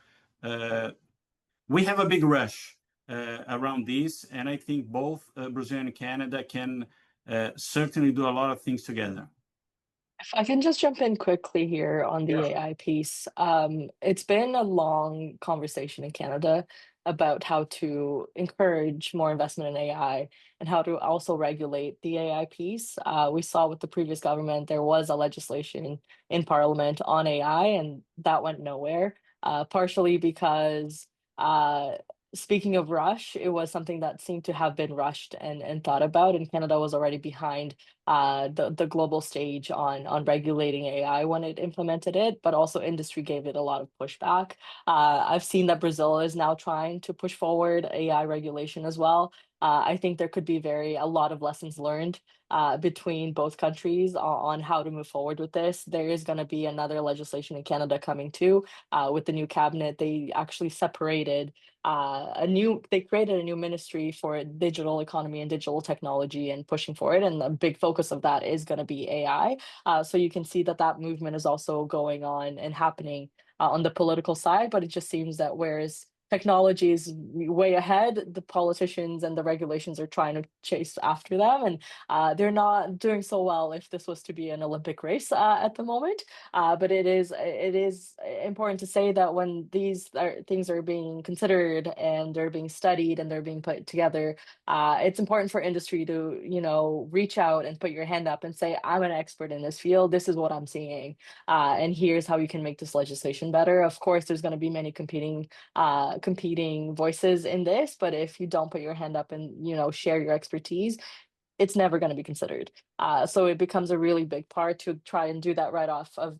D: we have a big rush around this, and I think both Brazil and Canada can certainly do a lot of things together.
E: If I can just jump in quickly here on the AI piece. It's been a long conversation in Canada about how to encourage more investment in AI and how to also regulate the AI piece. We saw with the previous government, there was a legislation in Parliament on AI, and that went nowhere, partially because speaking of rush, it was something that seemed to have been rushed and thought about, and Canada was already behind the global stage on regulating AI when it implemented it, but also industry gave it a lot of pushback. I've seen that Brazil is now trying to push forward AI regulation as well. I think there could be a lot of lessons learned between both countries on how to move forward with this. There is going to be another legislation in Canada coming too with the new cabinet. They actually separated they created a new ministry for digital economy and digital technology and pushing for it. And the big focus of that is going to be AI. So you can see that that movement is also going on and happening on the political side, but it just seems that whereas technology is way ahead, the politicians and the regulations are trying to chase after them, and they're not doing so well if this was to be an Olympic race at the moment. But it is important to say that when these things are being considered and they're being studied and they're being put together, it's important for industry to, you know, reach out and put your hand up and say, I'm an expert in this field. This is what I'm seeing. And here's how you can make this legislation better. Of course, there's going to be many competing voices in this, but if you don't put your hand up and, you know, share your expertise, it's never going to be considered. So it becomes a really big part to try and do that right off of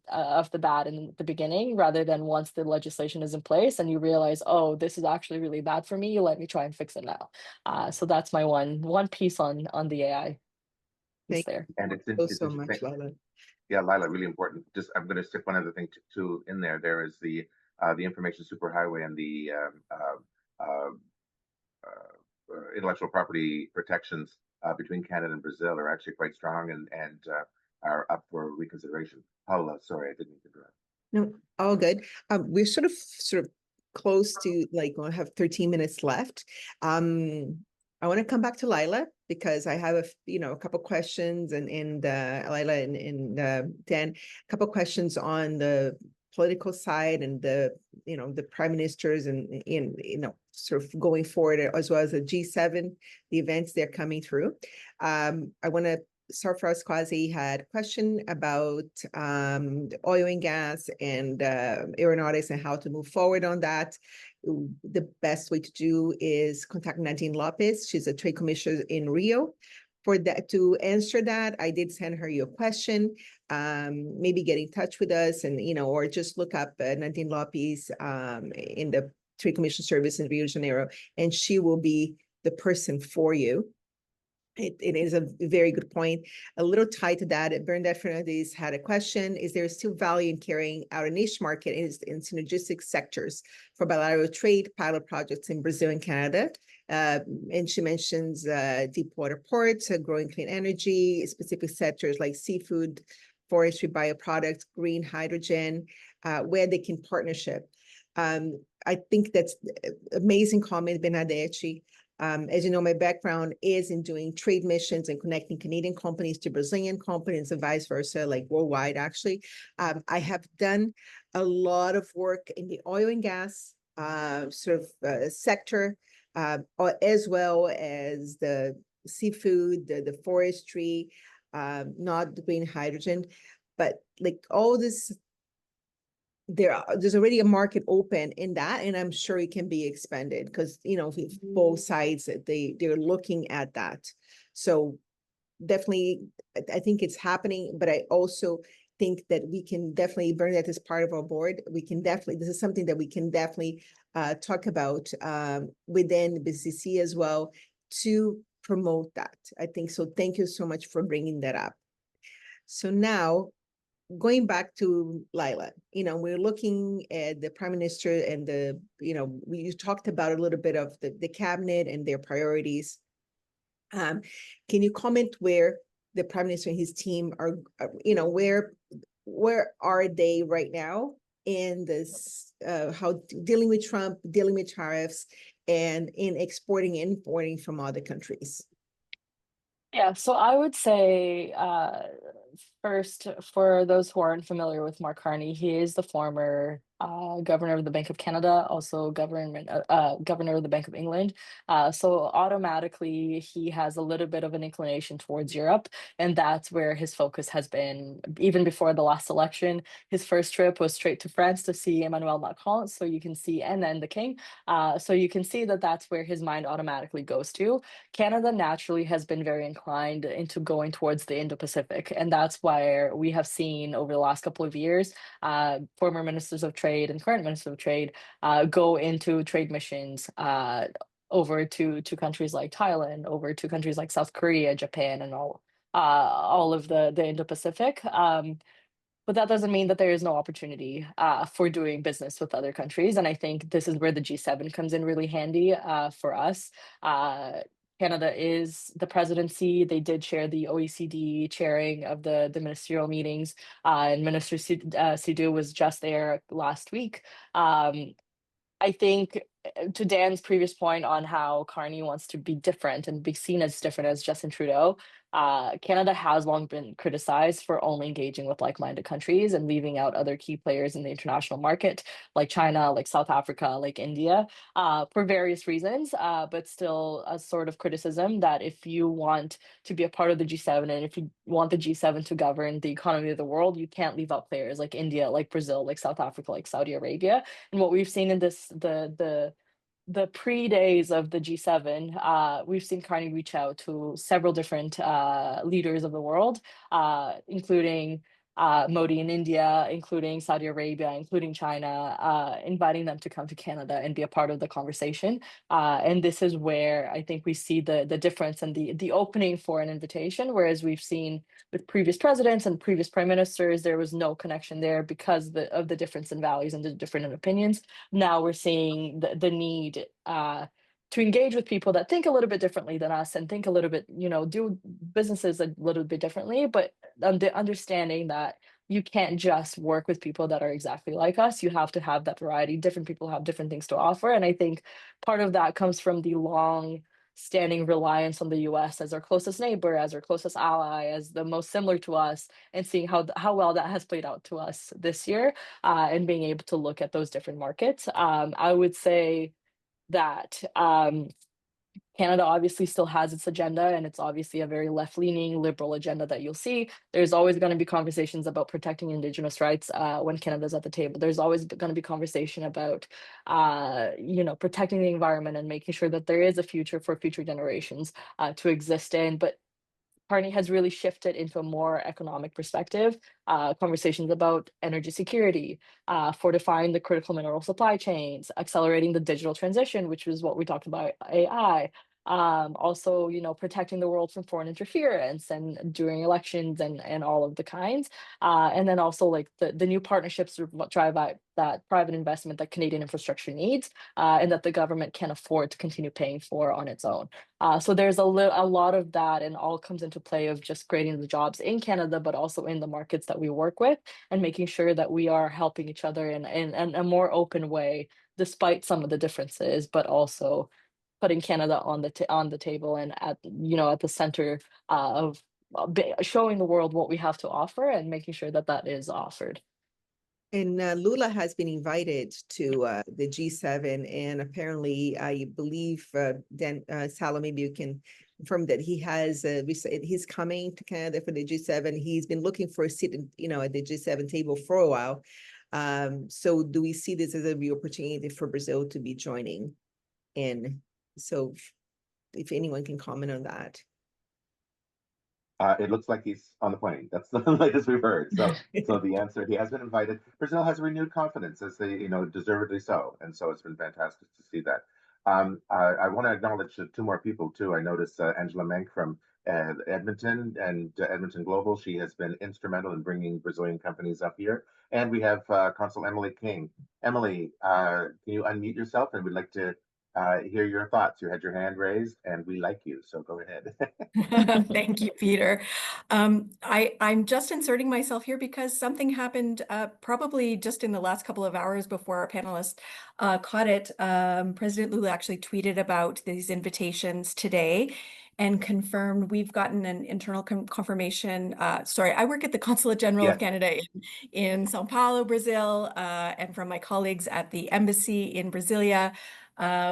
E: the bat in the beginning, rather than once the legislation is in place and you realize, oh, this is actually really bad for me. Let me try and fix it now. So that's my one piece on the AI piece there.
A: And it's
C: So much,
A: interesting.
C: Lila.
A: Yeah, Lila, really important. Just I'm going to stick one other thing too in there. There is the information superhighway and the intellectual property protections between Canada and Brazil are actually quite strong and are up for reconsideration. Paula, sorry, I didn't mean to interrupt.
C: No, all good. We're sort of close to, like, we'll have 13 minutes left. I want to come back to Lila because I have a couple questions and Lila and Dan, a couple questions on the political side and the prime ministers and sort of going forward, as well as the G7, the events they're coming through. I want to Sarfraz Quasi had a question about oil and gas and aeronautics and how to move forward on that. The best way to do is contact Nadine Lopez. She's a trade commissioner in Rio. For that, to answer that, I did send her your question. Maybe get in touch with us and, or just look up Nadine Lopez in the Trade Commission Service in Rio de Janeiro, and she will be the person for you. It is a very good point. A little tied to that, Bernadette Fernandez had a question. Is there still value in carrying out a niche market in synergistic sectors for bilateral trade pilot projects in Brazil and Canada? And she mentions deep water ports, growing clean energy, specific sectors like seafood, forestry, bioproducts, green hydrogen, where they can partnership. I think that's amazing comment, Bernadette. As you know, my background is in doing trade missions and connecting Canadian companies to Brazilian companies and vice versa, like worldwide, actually. I have done a lot of work in the oil and gas sector, as well as the seafood, the forestry, not the green hydrogen, but like all this, there's already a market open in that, and I'm sure it can be expanded because both sides they're looking at that. So definitely, I think it's happening, but I also think that we can definitely burn that as part of our board. This is something that we can definitely talk about within BCCC as well to promote that. I think so. Thank you so much for bringing that up. So now, going back to Lila, we're looking at the Prime Minister and we talked about a little bit of the cabinet and their priorities. Can you comment where the Prime Minister and his team are, where are they right now in this, how dealing with Trump, dealing with tariffs, and in exporting and importing from other countries?
E: Yeah, so I would say first, for those who aren't familiar with Mark Carney, he is the former governor of the Bank of Canada, also governor of the Bank of England. So automatically, he has a little bit of an inclination towards Europe, and that's where his focus has been. Even before the last election, his first trip was straight to France to see Emmanuel Macron. So you can see, and then the King. So you can see that that's where his mind automatically goes to. Canada naturally has been very inclined into going towards the Indo-Pacific, and that's where we have seen over the last couple of years, former ministers of trade and current minister of trade go into trade missions over to countries like Thailand, over to countries like South Korea, Japan, and all of the Indo-Pacific. But that doesn't mean that there is no opportunity for doing business with other countries. And I think this is where the G7 comes in really handy for us. Canada is the presidency. They did share the OECD chairing of the ministerial meetings, and Minister Sidhu was just there last week. I think to Dan's previous point on how Carney wants to be different and be seen as different as Justin Trudeau, Canada has long been criticized for only engaging with like-minded countries and leaving out other key players in the international market, like China, like South Africa, like India, for various reasons, but still a sort of criticism that if you want to be a part of the G7 and if you want the G7 to govern the economy of the world, you can't leave out players like India, like Brazil, like South Africa, like Saudi Arabia. And what we've seen in the pre-days of the G7, we've seen Carney reach out to several different leaders of the world, including Modi in India, including Saudi Arabia, including China, inviting them to come to Canada and be a part of the conversation. And this is where I think we see the difference and the opening for an invitation, whereas we've seen with previous presidents and previous prime ministers, there was no connection there because of the difference in values and the different opinions. Now we're seeing the need to engage with people that think a little bit differently than us and think a little bit, do businesses a little bit differently, but the understanding that you can't just work with people that are exactly like us. You have to have that variety. Different people have different things to offer. And I think part of that comes from the long standing reliance on the US as our closest neighbor, as our closest ally, as the most similar to us, and seeing how well that has played out to us this year, and being able to look at those different markets. I would say that Canada obviously still has its agenda, and it's obviously a very left-leaning liberal agenda that you'll see. There's always going to be conversations about protecting Indigenous rights when Canada's at the table. There's always going to be conversation about, protecting the environment and making sure that there is a future for future generations to exist in. But Carney has really shifted into a more economic perspective, conversations about energy security, fortifying the critical mineral supply chains, accelerating the digital transition, which is what we talked about, AI. Also, protecting the world from foreign interference and during elections and all of the kinds. And then also like the new partnerships what drive out that private investment that Canadian infrastructure needs, and that the government can afford to continue paying for on its own. So there's a lot of that, and all comes into play of just creating the jobs in Canada, but also in the markets that we work with, and making sure that we are helping each other in a more open way, despite some of the differences, but also putting Canada on the table and at the center of showing the world what we have to offer and making sure that is offered.
C: And Lula has been invited to the G7, and apparently, I believe Dan Salo, maybe you can confirm that he's coming to Canada for the G7. He's been looking for a seat, at the G7 table for a while. So, do we see this as a real opportunity for Brazil to be joining in? So, if anyone can comment on that.
A: It looks like he's on the plane. That's the latest we've heard. So the answer, he has been invited. Brazil has renewed confidence, as they, deservedly so. And so it's been fantastic to see that. I want to acknowledge two more people too. I noticed Angela Menk from Edmonton and Edmonton Global. She has been instrumental in bringing Brazilian companies up here. And we have Consul Emily King. Emily, can you unmute yourself? And we'd like to hear your thoughts. You had your hand raised, and we like you, so go ahead.
G: Thank you, Peter. I'm just inserting myself here because something happened probably just in the last couple of hours before our panelists caught it. President Lula actually tweeted about these invitations today and confirmed we've gotten an internal confirmation. I work at the Consulate General of Canada in São Paulo, Brazil, and from my colleagues at the embassy in Brasilia.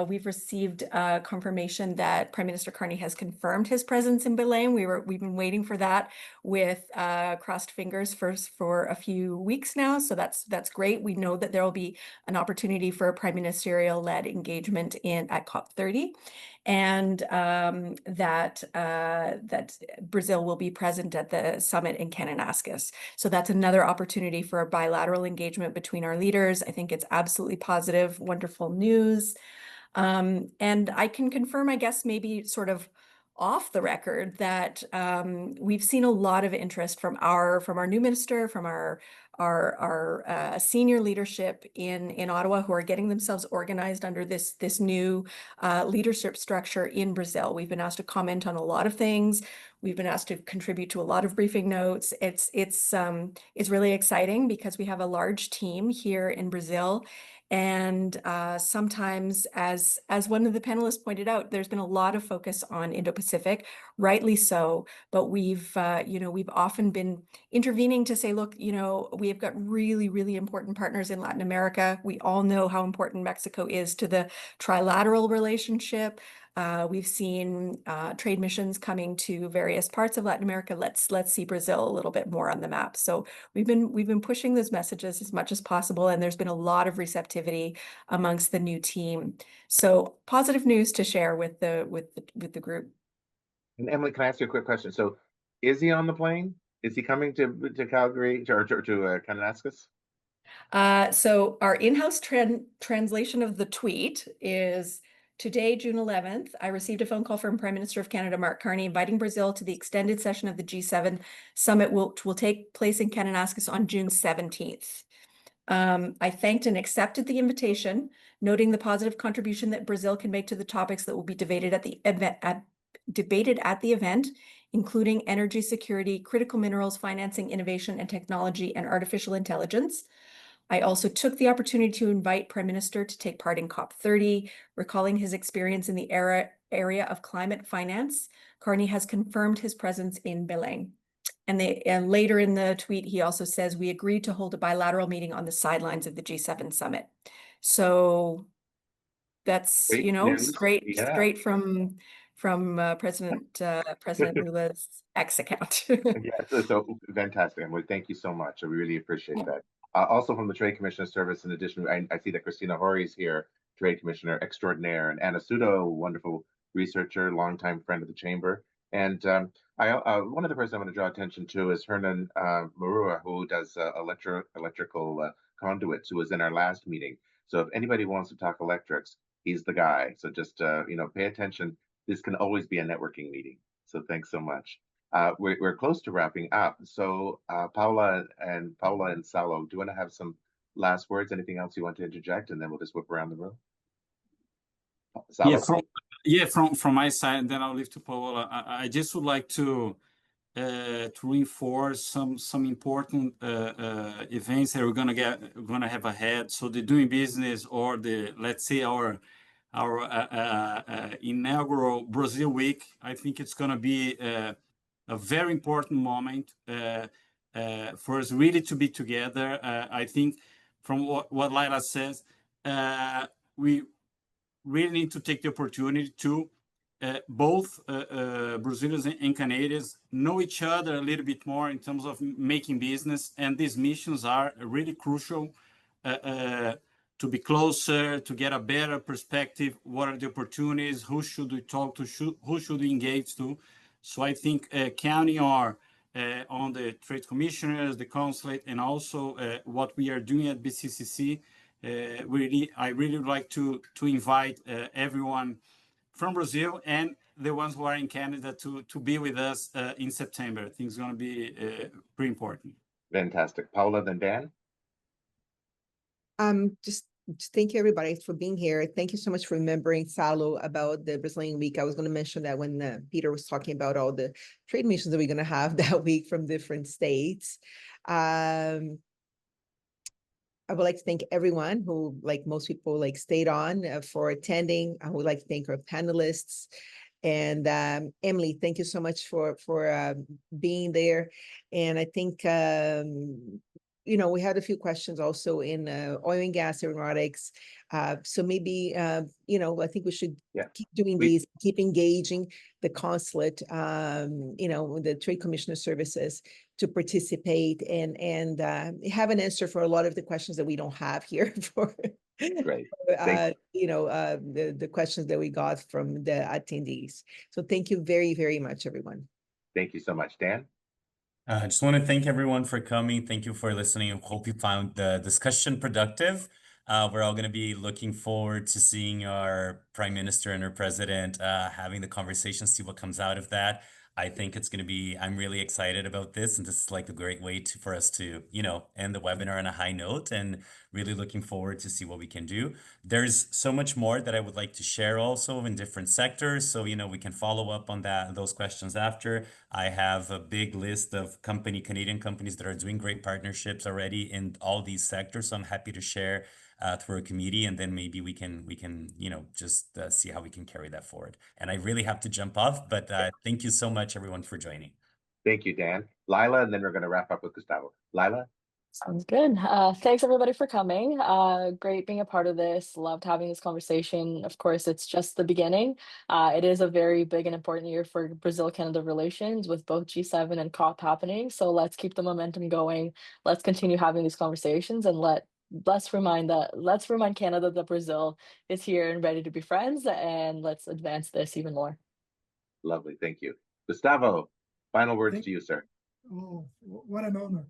G: We've received confirmation that Prime Minister Carney has confirmed his presence in Belém. We've been waiting for that with crossed fingers for a few weeks now. So that's great. We know that there will be an opportunity for a prime ministerial-led engagement at COP30, and that Brazil will be present at the summit in Kananaskis. So that's another opportunity for a bilateral engagement between our leaders. I think it's absolutely positive, wonderful news. And I can confirm, I guess, maybe sort of off the record that we've seen a lot of interest from our new minister, from our senior leadership in Ottawa, who are getting themselves organized under this new leadership structure in Brazil. We've been asked to comment on a lot of things. We've been asked to contribute to a lot of briefing notes. It's really exciting because we have a large team here in Brazil. And sometimes, as one of the panelists pointed out, there's been a lot of focus on Indo-Pacific, rightly so. But we've often been intervening to say, look, we've got really, really important partners in Latin America. We all know how important Mexico is to the trilateral relationship. We've seen trade missions coming to various parts of Latin America. Let's see Brazil a little bit more on the map. So we've been pushing those messages as much as possible, and there's been a lot of receptivity amongst the new team. So positive news to share with the group.
A: And Emily, can I ask you a quick question? So, is he on the plane? Is he coming to Calgary or to Kananaskis?
G: So our in-house translation of the tweet is: today, June 11th, I received a phone call from Prime Minister of Canada, Mark Carney, inviting Brazil to the extended session of the G7 summit, which will take place in Kananaskis on June 17th. I thanked and accepted the invitation, noting the positive contribution that Brazil can make to the topics that will be debated at the event, including energy security, critical minerals, financing, innovation and technology, and artificial intelligence. I also took the opportunity to invite Prime Minister to take part in COP30, recalling his experience in the area of climate finance. Carney has confirmed his presence in Belém. And later in the tweet, he also says, we agreed to hold a bilateral meeting on the sidelines of the G7 summit. So that's, straight from President Lula's X account.
A: Yeah, so fantastic, Emily. Thank you so much. I really appreciate that. Also from the Trade Commissioner Service, in addition, I see that Christina Hori is here, Trade Commissioner Extraordinaire, and Anna Sudo, wonderful researcher, longtime friend of the Chamber. And one of the persons I want to draw attention to is Hernan Marua, who does electrical conduits, who was in our last meeting. So if anybody wants to talk electrics, he's the guy. So just pay attention. This can always be a networking meeting. So thanks so much. We're close to wrapping up. So Paula and Salo, do you want to have some last words? Anything else you want to interject? And then we'll just whip around the room. Salo?
D: From my side, and then I'll leave to Paula. I just would like to reinforce some important events that we're gonna have ahead. So the doing business, or let's say our inaugural Brazil week, I think it's gonna be a very important moment for us really to be together. I think from what Laila says, we really need to take the opportunity to both Brazilians and Canadians know each other a little bit more in terms of making business, and these missions are really crucial to be closer, to get a better perspective. What are the opportunities? Who should we talk to? Who should we engage to? So I think counting on the trade commissioners, the consulate, and also what we are doing at BCCC, I really would like to invite everyone from Brazil and the ones who are in Canada to be with us in September. I think it's going to be pretty important.
A: Fantastic. Paula, then Dan?
C: Just thank you, everybody, for being here. Thank you so much for remembering, Salo, about the Brazilian week. I was going to mention that when Peter was talking about all the trade missions that we're going to have that week from different states. I would like to thank everyone who, like most people, stayed on for attending. I would like to thank our panelists. And Emily, thank you so much for being there. And I think we had a few questions also in oil and gas aeronautics. So maybe, I think we should keep doing these, keep engaging the consulate, the Trade Commissioner Services to participate and have an answer for a lot of the questions that we don't have here for,
A: Great.
C: The questions that we got from the attendees. So thank you very, very much, everyone.
A: Thank you so much. Dan?
F: I just want to thank everyone for coming. Thank you for listening. I hope you found the discussion productive. We're all going to be looking forward to seeing our Prime Minister and our President having the conversation, see what comes out of that. I think it's going to be, I'm really excited about this, and this is like a great way for us to, end the webinar on a high note, and really looking forward to see what we can do. There's so much more that I would like to share also in different sectors. So, we can follow up on those questions after. I have a big list of Canadian companies that are doing great partnerships already in all these sectors. So I'm happy to share through a committee, and then maybe we can just see how we can carry that forward. And I really have to jump off, but thank you so much, everyone, for joining.
A: Thank you, Dan. Lila, and then we're going to wrap up with Gustavo. Lila?
E: Sounds good. Thanks everybody for coming. Great being a part of this. Loved having this conversation. Of course, it's just the beginning. It is a very big and important year for Brazil-Canada relations with both G7 and COP happening. So let's keep the momentum going. Let's continue having these conversations, and let's remind Canada that Brazil is here and ready to be friends, and let's advance this even more.
A: Lovely. Thank you. Gustavo, final words to you, sir.
B: Oh, what an honor.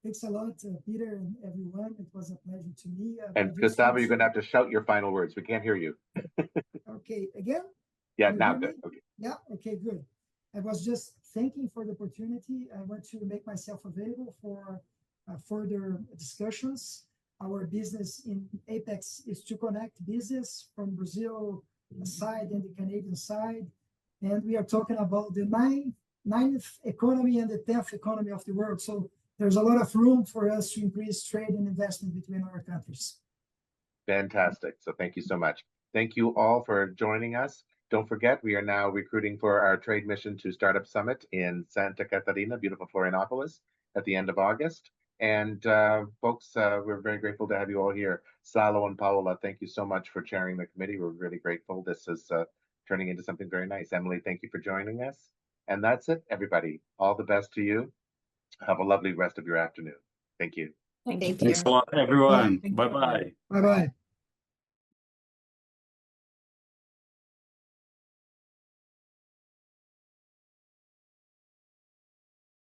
B: Thanks a lot, Peter and everyone. It was a pleasure to me.
A: And Gustavo, you're going to have to shout your final words. We can't hear you.
B: Okay, again?
A: Yeah, now good. Okay.
B: Yeah, okay, good. I was just thanking for the opportunity. I want to make myself available for further discussions. Our business in Apex is to connect business from Brazil side and the Canadian side. And we are talking about the ninth economy and the 10th economy of the world. So there's a lot of room for us to increase trade and investment between our countries.
A: Fantastic. So thank you so much. Thank you all for joining us. Don't forget, we are now recruiting for our Trade Mission to Startup Summit in Santa Catarina, beautiful Florianopolis, at the end of August. And folks, we're very grateful to have you all here. Salo and Paola, thank you so much for chairing the committee. We're really grateful. This is turning into something very nice. Emily, thank you for joining us. And that's it, everybody. All the best to you. Have a lovely rest of your afternoon. Thank you.
G: Thank you.
D: Thanks a lot, everyone. Bye-bye.
B: Bye-bye.